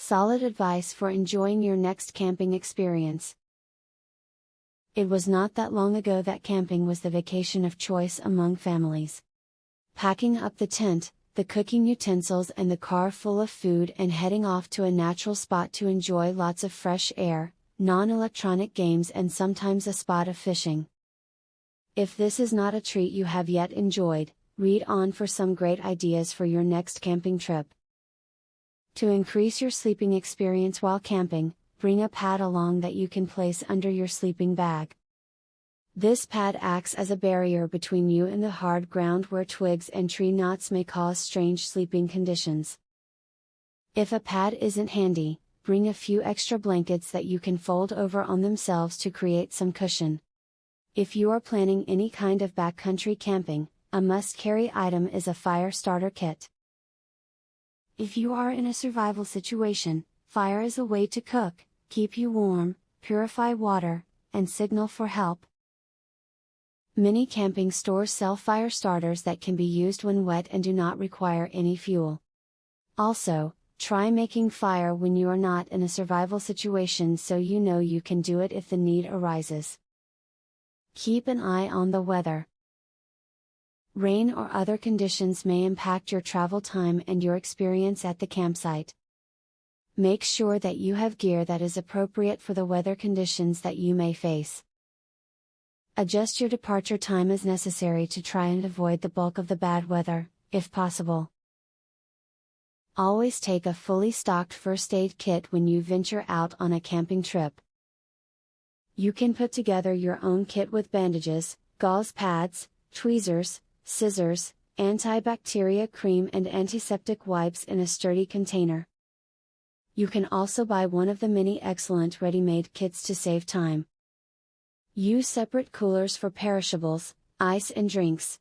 Solid advice for enjoying your next camping experience. It was not that long ago that camping was the vacation of choice among families. Packing up the tent, the cooking utensils and the car full of food and heading off to a natural spot to enjoy lots of fresh air, non-electronic games and sometimes a spot of fishing. If this is not a treat you have yet enjoyed, read on for some great ideas for your next camping trip. To increase your sleeping experience while camping, bring a pad along that you can place under your sleeping bag. This pad acts as a barrier between you and the hard ground where twigs and tree knots may cause strange sleeping conditions. If a pad isn't handy, bring a few extra blankets that you can fold over on themselves to create some cushion. If you are planning any kind of backcountry camping, a must-carry item is a fire starter kit. If you are in a survival situation, fire is a way to cook, keep you warm, purify water, and signal for help. Many camping stores sell fire starters that can be used when wet and do not require any fuel. Also, try making fire when you are not in a survival situation so you know you can do it if the need arises. Keep an eye on the weather. Rain or other conditions may impact your travel time and your experience at the campsite. Make sure that you have gear that is appropriate for the weather conditions that you may face. Adjust your departure time as necessary to try and avoid the bulk of the bad weather, if possible. Always take a fully stocked first aid kit when you venture out on a camping trip. You can put together your own kit with bandages, gauze pads, tweezers, scissors, antibacteria cream and antiseptic wipes in a sturdy container. You can also buy one of the many excellent ready-made kits to save time. Use separate coolers for perishables, ice and drinks.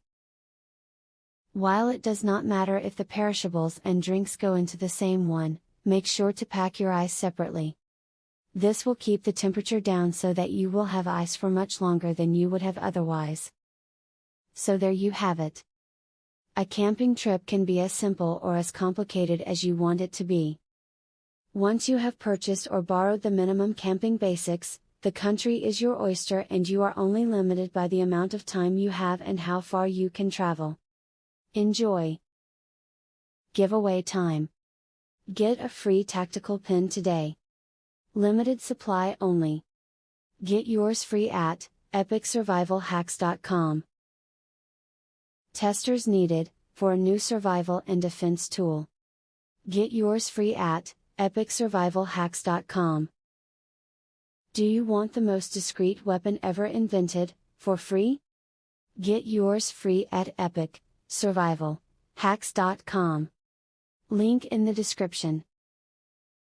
While it does not matter if the perishables and drinks go into the same one, make sure to pack your ice separately. This will keep the temperature down so that you will have ice for much longer than you would have otherwise. So there you have it. A camping trip can be as simple or as complicated as you want it to be. Once you have purchased or borrowed the minimum camping basics, the country is your oyster and you are only limited by the amount of time you have and how far you can travel. Enjoy! Giveaway time. Get a free tactical pin today. Limited supply only. Get yours free at epicsurvivalhacks.com. Testers needed, for a new survival and defense tool. Get yours free at epicsurvivalhacks.com. Do you want the most discreet weapon ever invented, for free? Get yours free at epicsurvivalhacks.com. Link in the description.